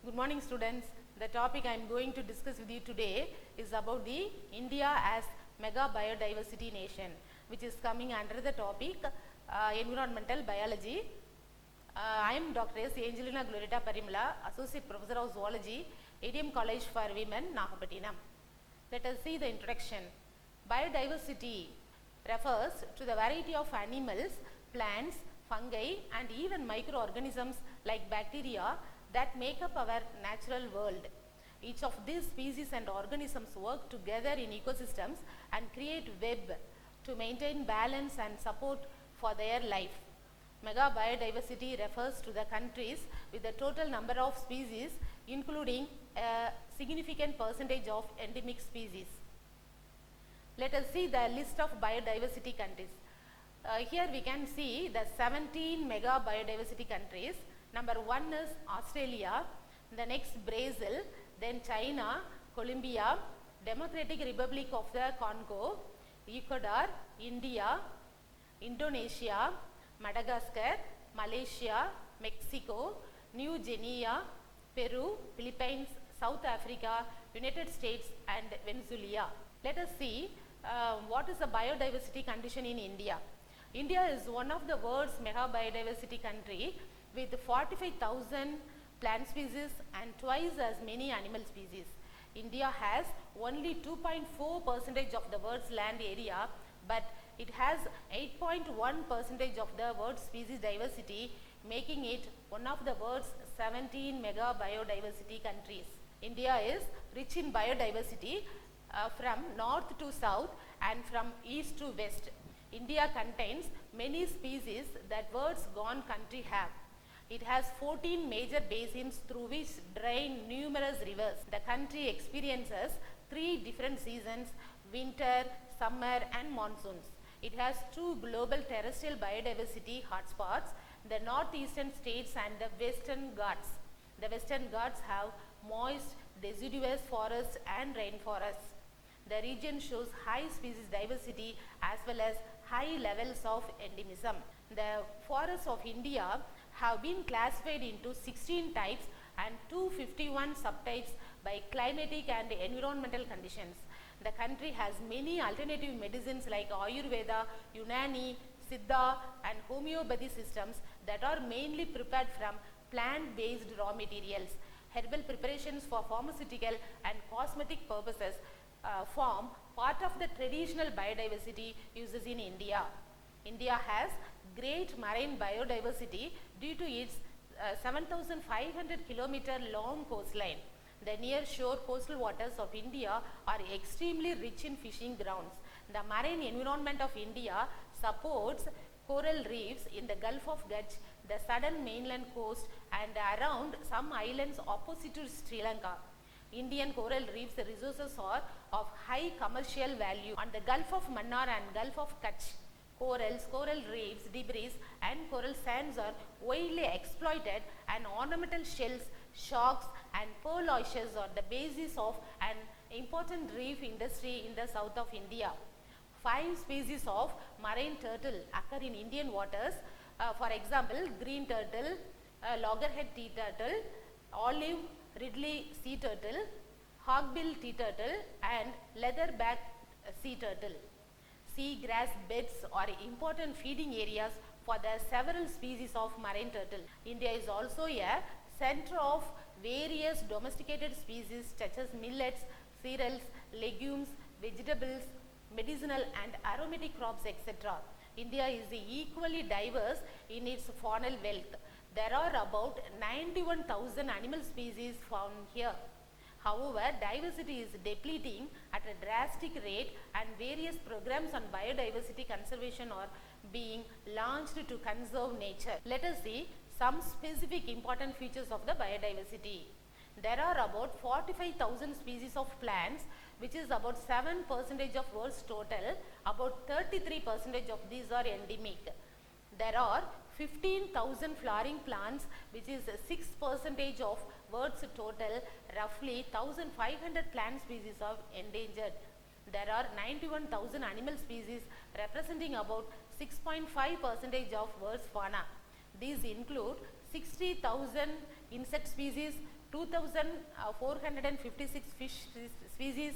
Good morning students. The topic I am going to discuss with you today is about the India as mega biodiversity nation, which is coming under the topic environmental biology. I am DR.S.ANGELINA PARIMALA, Associate Professor of Zoology, A.D.M.COLLEGE for Women, NAGAPATTINAM. Let us see the introduction. Biodiversity refers to the variety of animals, plants, fungi and even microorganisms like bacteria that make up our natural world. Each of these species and organisms work together in ecosystems and create web to maintain balance and support for their life. Mega biodiversity refers to the countries with the total number of species, including a significant percentage of endemic species. Let us see the list of biodiversity countries. Here we can see the 17 mega biodiversity countries. Number 1 is Australia, the next Brazil, then China, Colombia, Democratic Republic of the Congo, Ecuador, India, Indonesia, Madagascar, Malaysia, Mexico, New Guinea, Peru, Philippines, South Africa, United States and Venezuela. Let us see what is the biodiversity condition in India. India is one of the world's mega biodiversity country with 45,000 plant species and twice as many animal species. India has only 2.4% of the world's land area, but it has 8.1% of the world's species diversity, making it one of the world's 17 mega biodiversity countries. India is rich in biodiversity from north to south and from east to west. India contains many species that world's gone country have. It has 14 major basins through which drain numerous rivers. The country experiences 3 different seasons: winter, summer and monsoons. It has 2 global terrestrial biodiversity hotspots, the northeastern states and the western Ghats. The western Ghats have moist, deciduous forests and rainforests. The region shows high species diversity as well as high levels of endemism. The forests of India have been classified into 16 types and 251 subtypes by climatic and environmental conditions. The country has many alternative medicines like Ayurveda, Unani, Siddha and homeopathy systems that are mainly prepared from plant-based raw materials. Herbal preparations for pharmaceutical and cosmetic purposes form part of the traditional biodiversity uses in India. India has great marine biodiversity due to its 7,500 kilometer long coastline. The near shore coastal waters of India are extremely rich in fishing grounds. The marine environment of India supports coral reefs in the Gulf of Kutch, the southern mainland coast and around some islands opposite to Sri Lanka. Indian coral reefs resources are of high commercial value. On the Gulf of Mannar and Gulf of Kutch, corals, coral reefs, debris and coral sands are widely exploited and ornamental shells, sharks and pearl oysters are the basis of an important reef industry in the south of India. 5 species of marine turtle occur in Indian waters. For example, green turtle, loggerhead tea turtle, olive ridley sea turtle, hawkbill tea turtle and leatherback sea turtle. Seagrass beds are important feeding areas for the several species of marine turtle. India is also a center of various domesticated species such as millets, cereals, legumes, vegetables, medicinal and aromatic crops, etc. India is equally diverse in its faunal wealth. There are about 91,000 animal species found here. However, diversity is depleting at a drastic rate and various programs on biodiversity conservation are being launched to conserve nature. Let us see some specific important features of the biodiversity. There are about 45,000 species of plants, which is about 7% of world's total. About 33% of these are endemic. There are 15,000 flowering plants, which is 6% of world's total. Roughly 1,500 plant species are endangered. There are 91,000 animal species representing about 6.5% of world's fauna. These include 60,000 insect species, 2,456 fish species,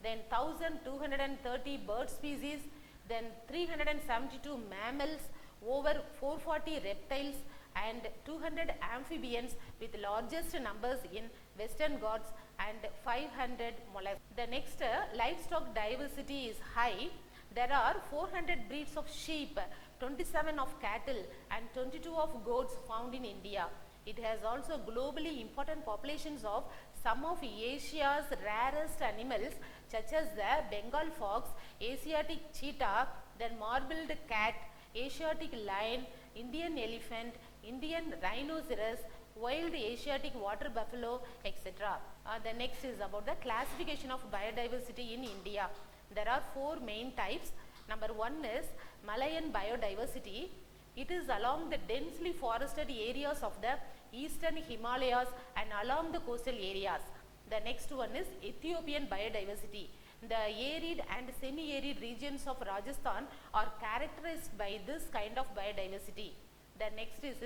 then 1,230 bird species, then 372 mammals, over 440 reptiles, and 200 amphibians, with largest numbers in Western Ghats, and 500 mollusks. The next, livestock diversity is high. There are 400 breeds of sheep, 27 of cattle, and 22 of goats found in India. It has also globally important populations of some of Asia's rarest animals, such as the Bengal fox, Asiatic cheetah, then marbled cat, Asiatic lion, Indian elephant, Indian rhinoceros, wild Asiatic water buffalo, etc. The next is about the classification of biodiversity in India. There are 4 main types. Number 1 is Malayan biodiversity. It is along the densely forested areas of the eastern Himalayas and along the coastal areas. The next one is Ethiopian biodiversity. The arid and semi-arid regions of Rajasthan are characterized by this kind of biodiversity. The next is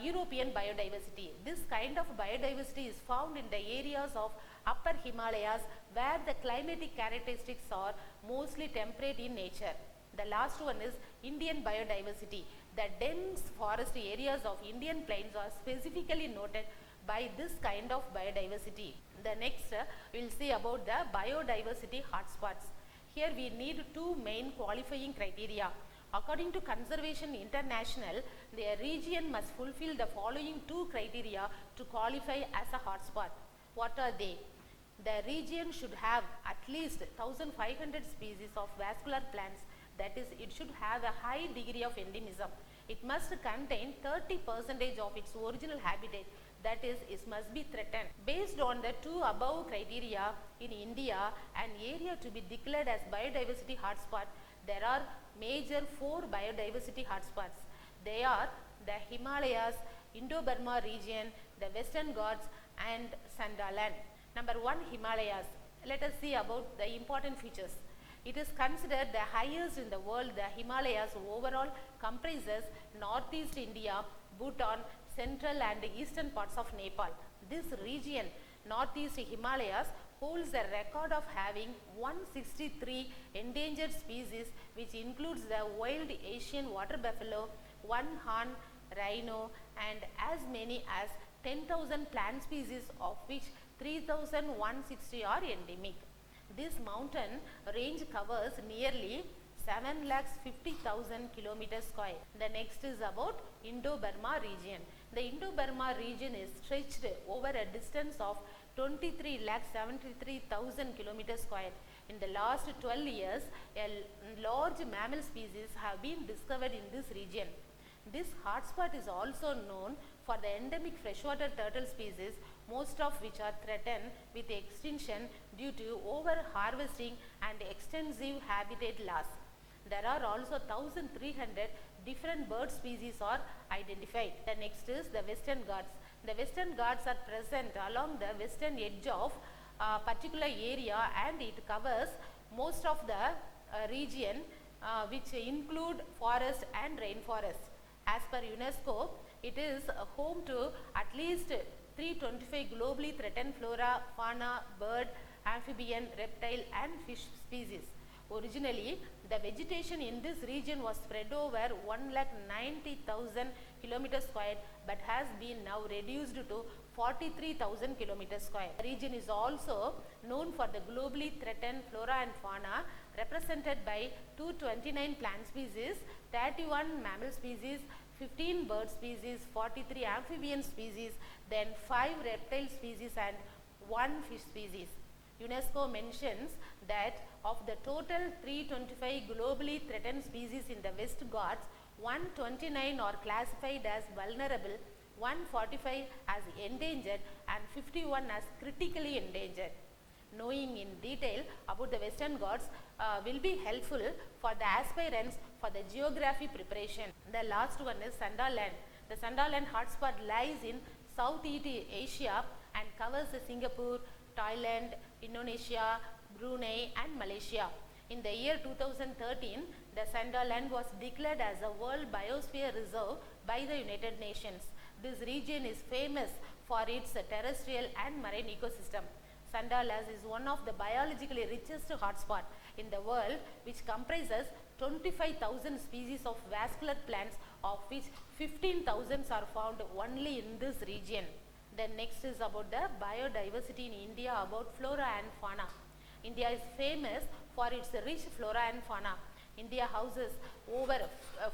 European biodiversity. This kind of biodiversity is found in the areas of upper Himalayas, where the climatic characteristics are mostly temperate in nature. The last one is Indian biodiversity. The dense forest areas of Indian plains are specifically noted by this kind of biodiversity. The next, we will see about the biodiversity hotspots. Here we need 2 main qualifying criteria. According to Conservation International, the region must fulfill the following 2 criteria to qualify as a hotspot. What are they? The region should have at least 1,500 species of vascular plants, that is, it should have a high degree of endemism. It must contain 30% of its original habitat, that is, it must be threatened. Based on the 2 above criteria, in India, an area to be declared as biodiversity hotspot, there are major 4 biodiversity hotspots. They are the Himalayas, Indo-Burma region, the Western Ghats, and Sundaland. Number 1, Himalayas. Let us see about the important features. It is considered the highest in the world. The Himalayas overall comprises northeast India, Bhutan, central and eastern parts of Nepal. This region, northeast Himalayas, holds a record of having 163 endangered species, which includes the wild Asian water buffalo, one-horned rhino, and as many as 10,000 plant species, of which 3,160 are endemic. This mountain range covers nearly 7,50,000 kilometers square. The next is about Indo-Burma region. The Indo-Burma region is stretched over a distance of 23,73,000 kilometers square. In the last 12 years, a large mammal species have been discovered in this region. This hotspot is also known for the endemic freshwater turtle species, most of which are threatened with extinction due to over-harvesting and extensive habitat loss. There are also 1,300 different bird species are identified. The next is the Western Ghats. The Western Ghats are present along the western edge of a particular area, and it covers most of the region which include forest and rainforest. As per UNESCO, it is home to at least 325 globally threatened flora, fauna, bird, amphibian, reptile and fish species. Originally, the vegetation in this region was spread over 1,90,000 kilometers square, but has been now reduced to 43,000 kilometers square. The region is also known for the globally threatened flora and fauna, represented by 229 plant species, 31 mammal species, 15 bird species, 43 amphibian species, then 5 reptile species and 1 fish species. UNESCO mentions that of the total 325 globally threatened species in the West Ghats, 129 are classified as vulnerable, 145 as endangered and 51 as critically endangered. Knowing in detail about the Western Ghats will be helpful for the aspirants for the geography preparation. The last one is Sundaland. The Sundaland hotspot lies in Southeast Asia and covers Singapore, Thailand, Indonesia, Brunei and Malaysia. In the year 2013, the Sundaland was declared as a World Biosphere Reserve by the United Nations. This region is famous for its terrestrial and marine ecosystem. Sandalas is one of the biologically richest hotspots in the world, which comprises 25,000 species of vascular plants, of which 15,000 are found only in this region. Then next is about the biodiversity in India, about flora and fauna. India is famous for its rich flora and fauna. India houses over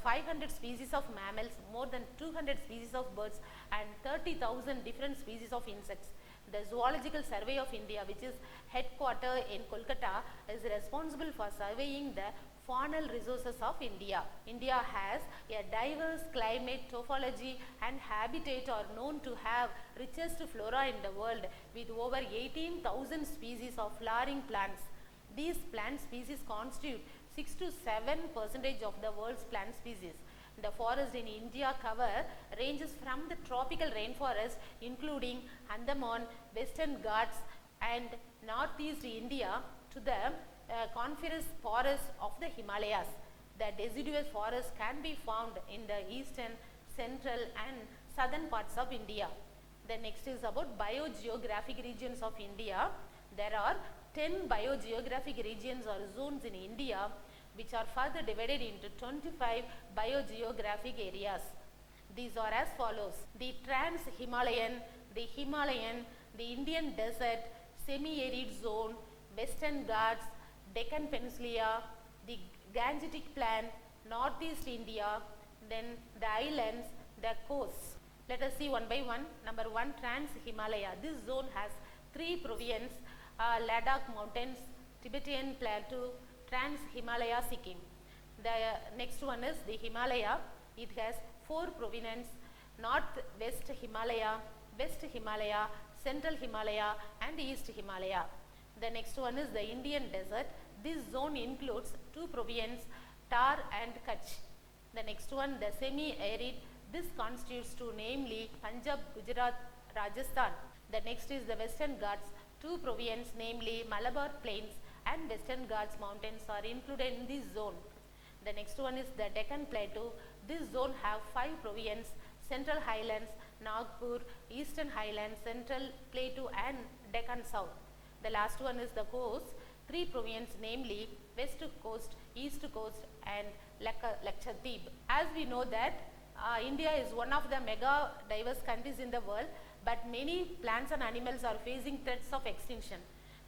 500 species of mammals, more than 200 species of birds, and 30,000 different species of insects. The Zoological Survey of India, which is headquartered in Kolkata, is responsible for surveying the faunal resources of India. India has a diverse climate, topology and habitat are known to have richest flora in the world, with over 18,000 species of flowering plants. These plant species constitute 6 to 7% of the world's plant species. The forest in India cover ranges from the tropical rainforest including Andaman, Western Ghats and Northeast India to the coniferous forests of the Himalayas. The deciduous forest can be found in the eastern, central and southern parts of India. The next is about biogeographic regions of India. There are 10 biogeographic regions or zones in India, which are further divided into 25 biogeographic areas. These are as follows: the Trans-Himalayan, the Himalayan, the Indian Desert, Semi-Arid Zone, Western Ghats, Deccan Peninsula, the Gangetic Plain, Northeast India, then the islands, the coasts. Let us see one by one. Number 1, Trans-Himalaya. This zone has 3 provinces, Ladakh Mountains, Tibetan Plateau, Trans-Himalaya Sikkim. The next one is the Himalaya. It has 4 provinces, North-West Himalaya, West Himalaya, Central Himalaya and East Himalaya. The next one is the Indian Desert. This zone includes 2 provinces, Tar and Kutch. The next one, the semi-arid. This constitutes 2, namely Punjab, Gujarat, Rajasthan. The next is the Western Ghats. 2 provinces, namely Malabar Plains and Western Ghats Mountains are included in this zone. The next one is the Deccan Plateau. This zone have 5 provinces, Central Highlands, Nagpur, Eastern Highlands, Central Plateau and Deccan South. The last one is the coast. 3 provinces, namely West Coast, East Coast and Lakshadweep. As we know that India is one of the mega diverse countries in the world, but many plants and animals are facing threats of extinction.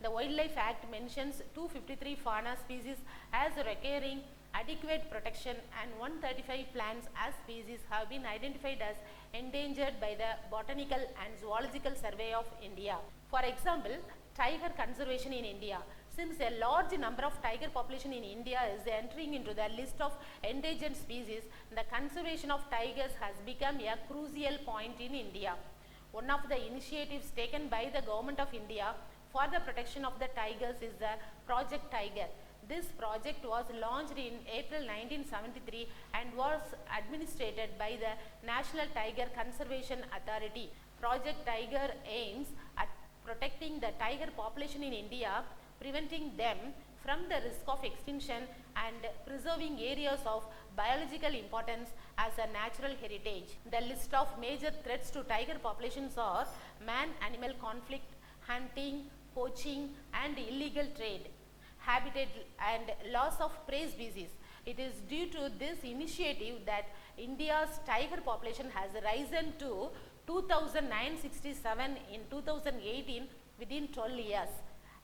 The Wildlife Act mentions 253 fauna species as requiring adequate protection and 135 plants as species have been identified as endangered by the Botanical and Zoological Survey of India. For example, tiger conservation in India. Since a large number of tiger population in India is entering into the list of endangered species, the conservation of tigers has become a crucial point in India. One of the initiatives taken by the Government of India for the protection of the tigers is the Project Tiger. This project was launched in April 1973 and was administered by the National Tiger Conservation Authority. Project Tiger aims at protecting the tiger population in India, preventing them from the risk of extinction and preserving areas of biological importance as a natural heritage. The list of major threats to tiger populations are man-animal conflict, hunting, poaching and illegal trade, habitat and loss of prey species. It is due to this initiative that India's tiger population has risen to 2,967 in 2018 within 12 years.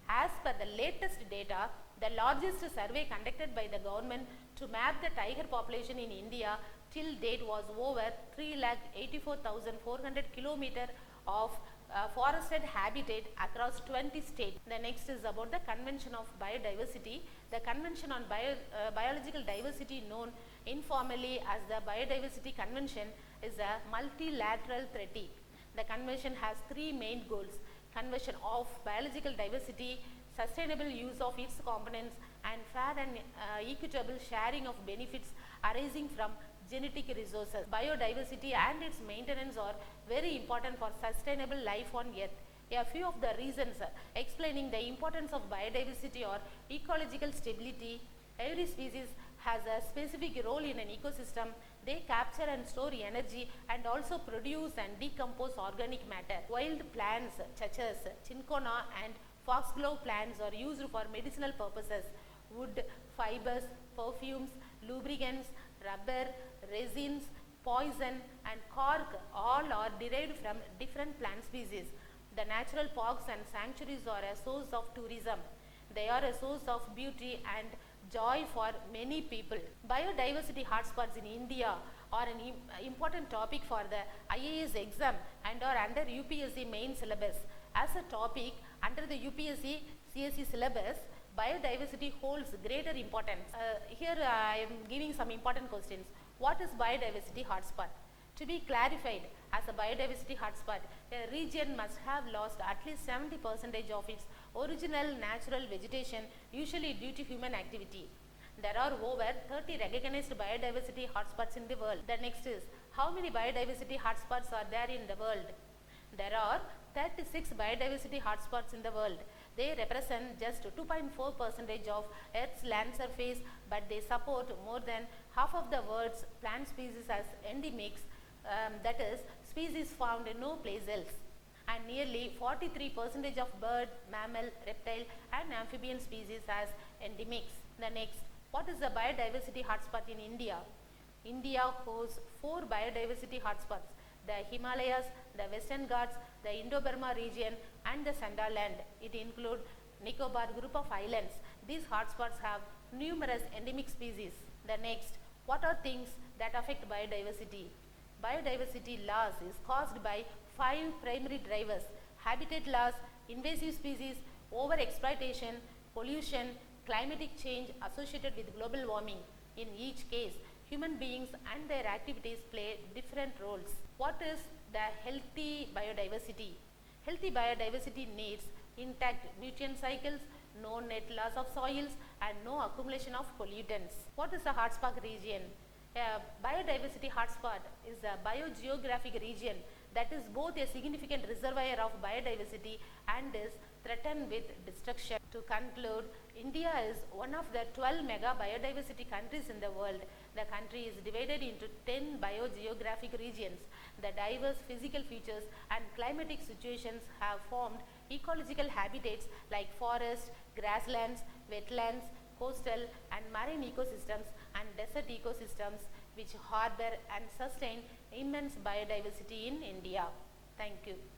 As per the latest data, the largest survey conducted by the government to map the tiger population in India till date was over 3,84,400 km of forested habitat across 20 states. The next is about the Convention of Biodiversity. The Convention on Biological Diversity, known informally as the Biodiversity Convention, is a multilateral treaty. The convention has 3 main goals: conservation of biological diversity, sustainable use of its components, and fair and equitable sharing of benefits arising from genetic resources. Biodiversity and its maintenance are very important for sustainable life on Earth. A few of the reasons explaining the importance of biodiversity are ecological stability. Every species has a specific role in an ecosystem. They capture and store energy and also produce and decompose organic matter. Wild plants such as cinchona and foxglove plants are used for medicinal purposes. Wood, fibers, perfumes, lubricants, rubber, resins, poison and cork all are derived from different plant species. The natural parks and sanctuaries are a source of tourism. They are a source of beauty and joy for many people. Biodiversity hotspots in India are an important topic for the IAS exam and are under UPSC main syllabus. As a topic under the UPSC CSE syllabus, biodiversity holds greater importance. Here I am giving some important questions. What is biodiversity hotspot? To be clarified, as a biodiversity hotspot, a region must have lost at least 70% of its original natural vegetation, usually due to human activity. There are over 30 recognized biodiversity hotspots in the world. The next is, how many biodiversity hotspots are there in the world? There are 36 biodiversity hotspots in the world. They represent just 2.4% of Earth's land surface, but they support more than half of the world's plant species as endemics, that is, species found in no place else, and nearly 43% of bird, mammal, reptile and amphibian species as endemics. The next, what is the biodiversity hotspot in India? India hosts 4 biodiversity hotspots: the Himalayas, the Western Ghats, the Indo-Burma region and the Sundaland. It includes Nicobar group of islands. These hotspots have numerous endemic species. The next, what are things that affect biodiversity? Biodiversity loss is caused by 5 primary drivers: habitat loss, invasive species, overexploitation, pollution, climatic change associated with global warming. In each case, human beings and their activities play different roles. What is the healthy biodiversity? Healthy biodiversity needs intact nutrient cycles, no net loss of soils and no accumulation of pollutants. What is a hotspot region? A biodiversity hotspot is a biogeographic region that is both a significant reservoir of biodiversity and is threatened with destruction. To conclude, India is one of the 12 mega biodiversity countries in the world. The country is divided into 10 biogeographic regions. The diverse physical features and climatic situations have formed ecological habitats like forests, grasslands, wetlands, coastal and marine ecosystems and desert ecosystems which harbor and sustain immense biodiversity in India. Thank you.